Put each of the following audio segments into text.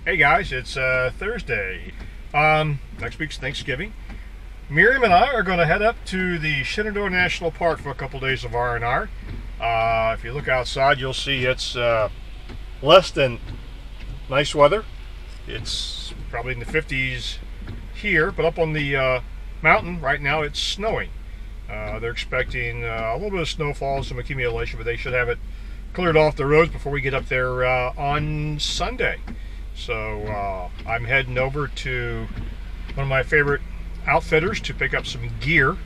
Hey guys, it's Thursday. Next week's Thanksgiving. Miriam and I are going to head up to the Shenandoah National Park for a couple days of R&R. If you look outside, you'll see it's less than nice weather. It's probably in the 50s here, but up on the mountain right now it's snowing. They're expecting a little bit of snowfall, some accumulation, but they should have it cleared off the roads before we get up there on Sunday. So I'm heading over to one of my favorite outfitters to pick up some gear.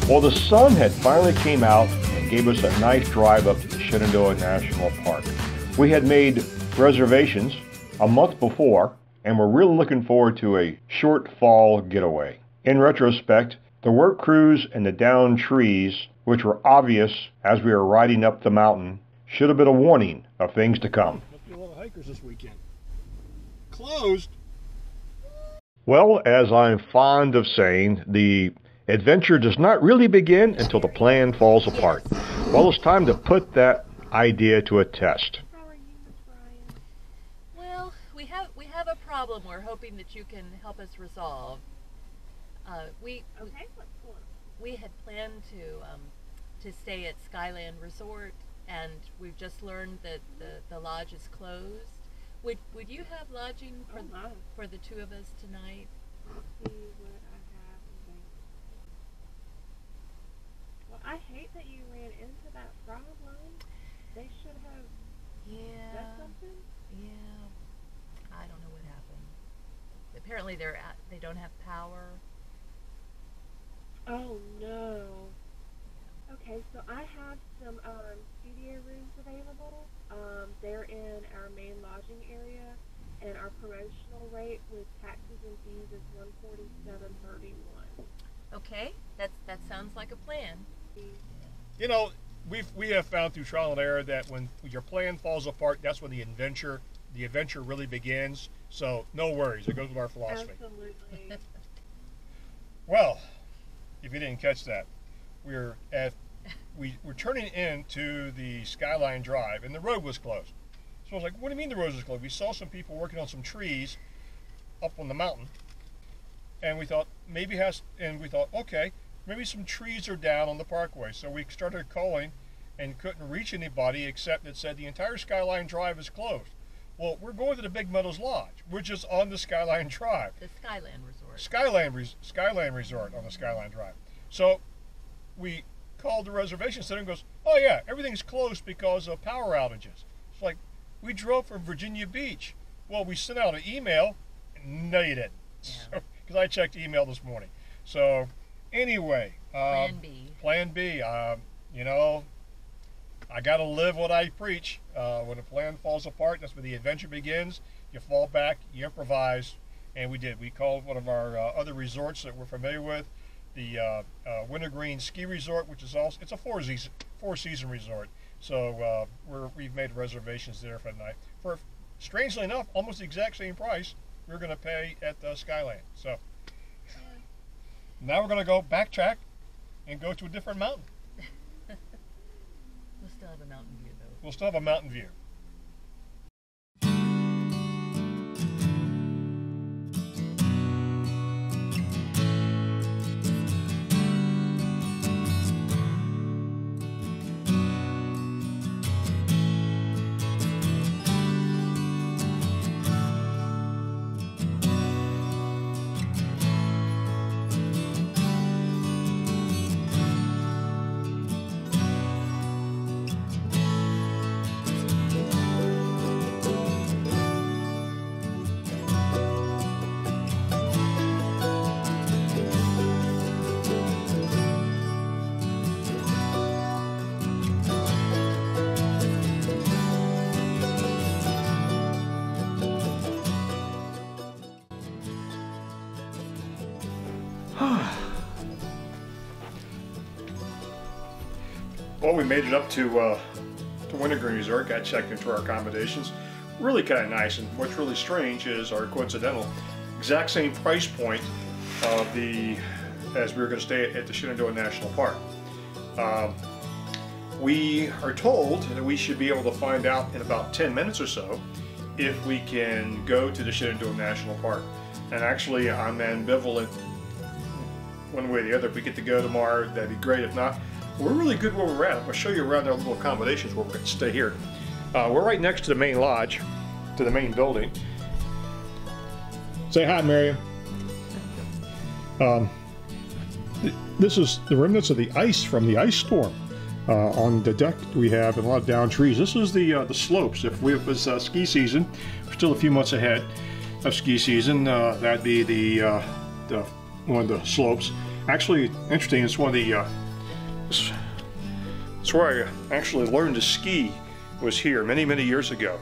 Well, the sun had finally came out and gave us a nice drive up to the Shenandoah National Park. We had made reservations a month before, and we're really looking forward to a short fall getaway. In retrospect, the work crews and the downed trees, which were obvious as we were riding up the mountain, should have been a warning of things to come. Must be a lot of hikers this weekend. Closed. Well, as I'm fond of saying, the adventure does not really begin until the plan falls apart. Well, it's time to put that idea to a test. How are you, Miss Brian? Well, we have a problem we're hoping that you can help us resolve. We had planned to stay at Skyland Resort, and we've just learned that the lodge is closed. Would you have lodging for the two of us tonight? Let's see what I have available. Well, I hate that you ran into that problem. They should have said something. Yeah. I don't know what happened. Apparently they don't have power. Oh no. Okay, so I have some studio rooms available. They're in our main lodging area, and our promotional rate with taxes and fees is $147.31. Okay, that sounds like a plan. You know, we have found through trial and error that when your plan falls apart, that's when the adventure really begins. So no worries, it goes with our philosophy. Absolutely. Well, if you didn't catch that, we're turning into the Skyline Drive, and the road was closed. So I was like, what do you mean the road was closed? We saw some people working on some trees up on the mountain, and we thought okay, maybe some trees are down on the parkway. So we started calling and couldn't reach anybody except it said the entire Skyline Drive is closed. Well, we're going to the Big Meadows Lodge. We're just on the Skyline Drive. The Skyland Resort. Skyland Resort on the Skyline Drive. So we called the reservation center and goes, oh yeah, everything's closed because of power outages. It's like, we drove from Virginia Beach. Well, we sent out an email. No, you didn't. Yeah. Because I checked email this morning. So anyway. Plan B. Plan B. You know, I got to live what I preach. When a plan falls apart, that's when the adventure begins. You fall back, you improvise, and we did. We called one of our other resorts that we're familiar with, the Wintergreen Ski Resort, which is also, it's a four-season resort. So we've made reservations there for the night for, strangely enough, almost the exact same price we're going to pay at Skyland. So now we're going to go backtrack and go to a different mountain. We'll still have a mountain view, though. We'll still have a mountain view. Well, we made it up to Wintergreen Resort, got checked into our accommodations. Really kind of nice, and what's really strange is, or coincidental, exact same price point of as we were going to stay at the Shenandoah National Park. We are told that we should be able to find out in about 10 minutes or so if we can go to the Shenandoah National Park. And actually, I'm ambivalent one way or the other. If we get to go tomorrow, that'd be great. If not, we're really good where we're at. I'm going to show you around our little accommodations where we're going to stay here. We're right next to the main lodge, to the main building. Say hi, Miriam. This is the remnants of the ice from the ice storm. On the deck we have a lot of downed trees. This is the slopes. If it was ski season, we're still a few months ahead of ski season, that'd be the one of the slopes. Actually, interesting, it's one of the it's where I actually learned to ski, was here many years ago.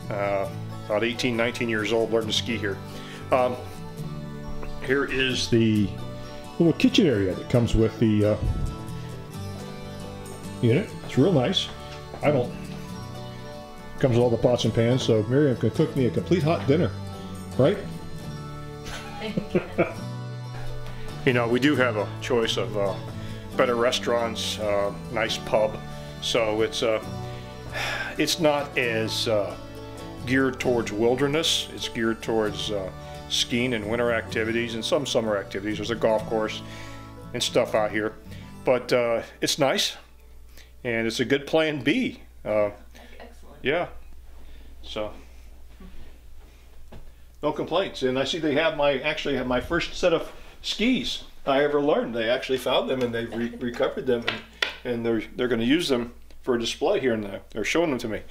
About 18, 19 years old, learned to ski here. Here is the little kitchen area that comes with the unit. It's real nice. Comes with all the pots and pans, so Miriam can cook me a complete hot dinner, right? You know, we do have a choice of better restaurants, nice pub, so it's not as geared towards wilderness. It's geared towards skiing and winter activities and some summer activities. There's a golf course and stuff out here, but it's nice and it's a good plan B. Excellent. Yeah, so no complaints. And I see they have actually have my first set of skis I ever learned. They actually found them and they've recovered them, and they're going to use them for a display here, and they're showing them to me.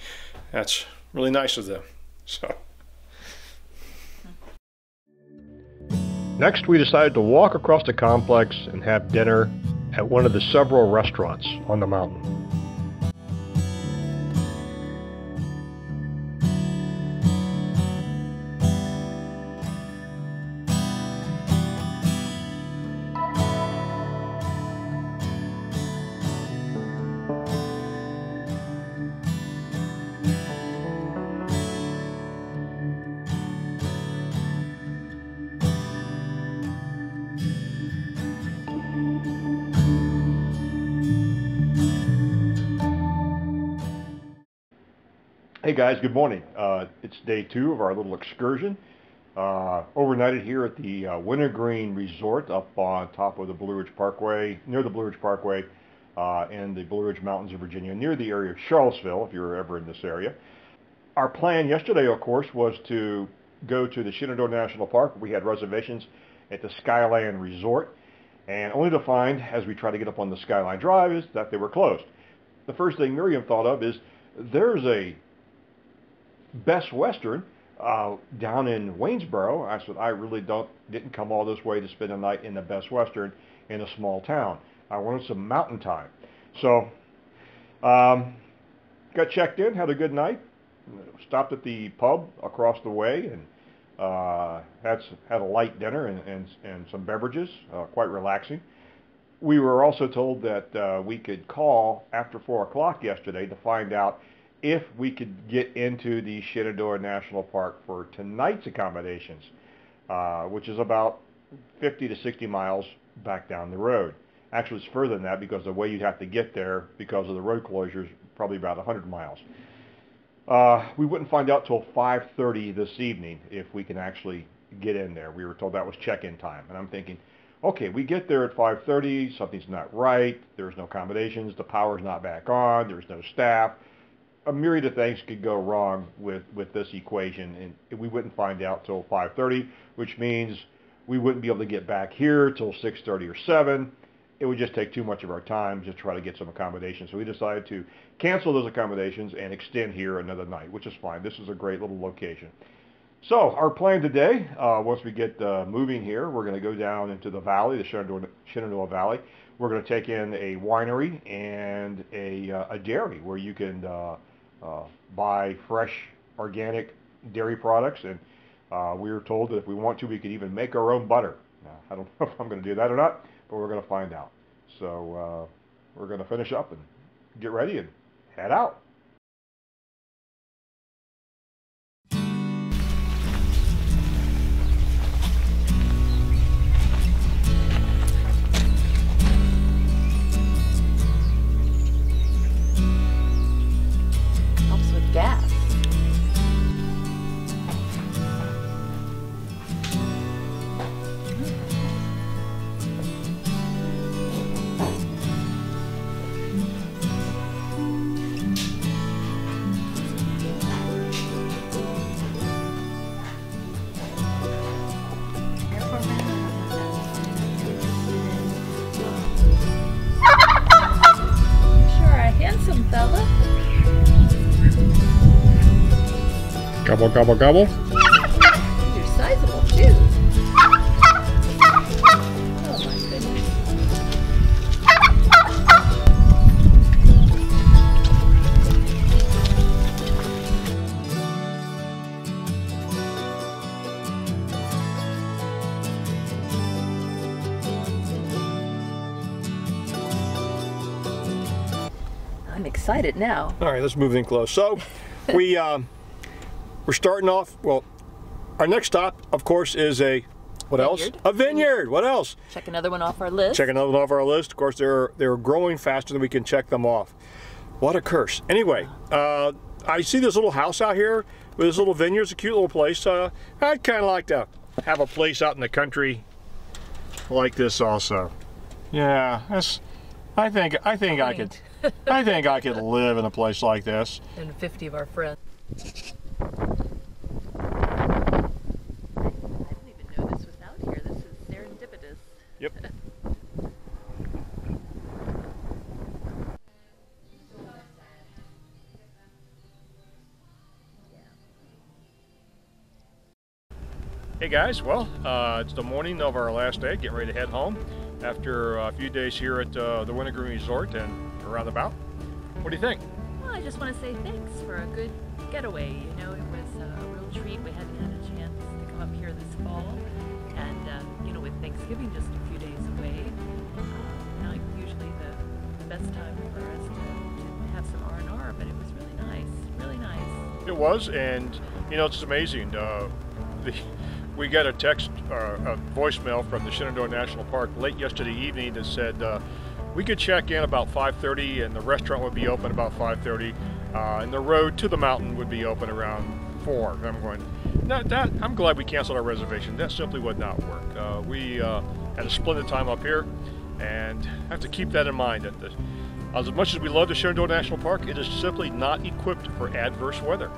That's really nice of them. So next, we decided to walk across the complex and have dinner at one of the several restaurants on the mountain. Hey guys, good morning. It's day 2 of our little excursion. Overnighted here at the Wintergreen Resort up on top of the Blue Ridge Parkway, near the Blue Ridge Parkway in the Blue Ridge Mountains of Virginia, near the area of Charlottesville, if you're ever in this area. Our plan yesterday, of course, was to go to the Shenandoah National Park. We had reservations at the Skyline Resort, and only to find, as we tried to get up on the Skyline Drive, is that they were closed. The first thing Miriam thought of is, there's a Best Western down in Waynesboro. I said, I really didn't come all this way to spend a night in the Best Western in a small town. I wanted some mountain time. So got checked in, had a good night, stopped at the pub across the way, and had a light dinner and some beverages, quite relaxing. We were also told that we could call after 4 o'clock yesterday to find out if we could get into the Shenandoah National Park for tonight's accommodations, which is about 50 to 60 miles back down the road. Actually, it's further than that, because the way you'd have to get there because of the road closures, probably about 100 miles. We wouldn't find out till 5:30 this evening if we can actually get in there. We were told that was check-in time, and I'm thinking, okay, we get there at 5:30, something's not right, there's no accommodations, the power's not back on, there's no staff. A myriad of things could go wrong with this equation, and we wouldn't find out till 5:30, which means we wouldn't be able to get back here till 6:30 or 7. It would just take too much of our time to try to get some accommodations. So we decided to cancel those accommodations and extend here another night, which is fine. This is a great little location. So our plan today, once we get moving here, we're going to go down into the valley, the Shenandoah Valley. We're going to take in a winery and a dairy where you can buy fresh, organic dairy products. And we were told that if we want to, we could even make our own butter. Now, I don't know if I'm going to do that or not, but we're going to find out. So we're going to finish up and get ready and head out. Helps with gas. Handsome fella. Gobble, gobble, gobble. These are sizable too. Oh my goodness. I'm excited now. All right, let's move in close. So we're starting off, well, our next stop, of course, is a, what else? A vineyard. What else? Check another one off our list. Check another one off our list. Of course, they're growing faster than we can check them off. What a curse. Anyway, I see this little house out here with this little vineyard. It's a cute little place. I'd kind of like to have a place out in the country like this also. Yeah, I think I could live in a place like this. And 50 of our friends. I didn't even know this was out here. This is serendipitous. Yep. Hey guys, well, it's the morning of our last day, getting ready to head home after a few days here at the Wintergreen Resort and around about. What do you think? Well, I just want to say thanks for a good getaway. You know, it was a real treat. We hadn't had a chance to come up here this fall, and you know, with Thanksgiving just a few days away, not usually the best time for us to have some R&R, but it was really nice, really nice. It was, and you know, it's amazing. We got a text, a voicemail from the Shenandoah National Park late yesterday evening that said we could check in about 5:30 and the restaurant would be open about 5:30 and the road to the mountain would be open around 4. And I'm going, I'm glad we canceled our reservation. That simply would not work. We had a splendid time up here and have to keep that in mind that as much as we love the Shenandoah National Park, it is simply not equipped for adverse weather.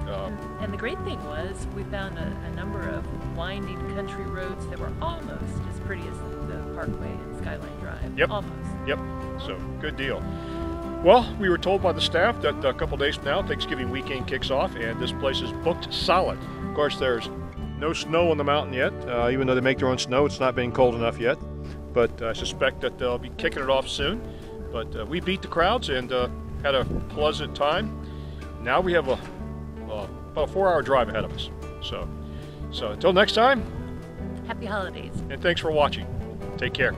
And the great thing was we found a number of winding country roads that were almost as pretty as the Parkway and Skyline Drive. Yep. Almost. Yep. So, good deal. Well, we were told by the staff that a couple days from now, Thanksgiving weekend kicks off, and this place is booked solid. Of course, there's no snow on the mountain yet. Even though they make their own snow, it's not being cold enough yet. But I suspect that they'll be kicking it off soon. But we beat the crowds and had a pleasant time. Now we have about a 4-hour drive ahead of us. So until next time. Happy holidays. And thanks for watching. Take care.